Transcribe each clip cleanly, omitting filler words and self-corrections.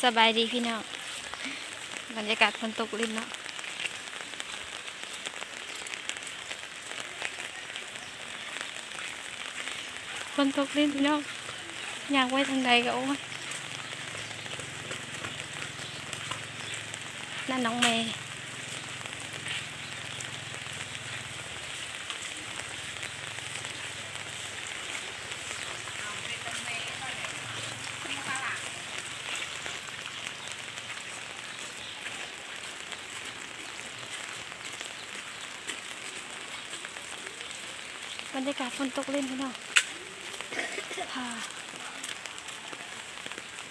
สบายดีพี่น้องบรรยากาศฝนตกลิ้นเนาะฝนตกลิ้นพี่น้องอยากไว้ทางใดก็โอ้ยนั่นน้องเมย์บรรยากาศฝนตกลิ้นพี่น้อง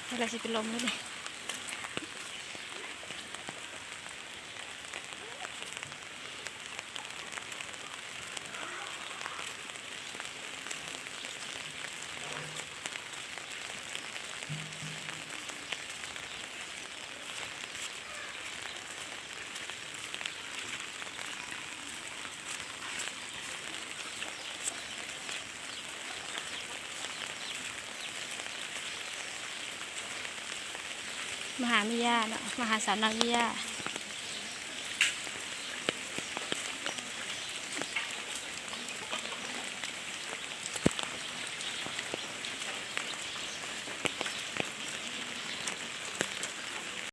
เวลาสิเป็นลมแล้วเนี่ยมหามิยาเนาะมหาสาวนาวิยา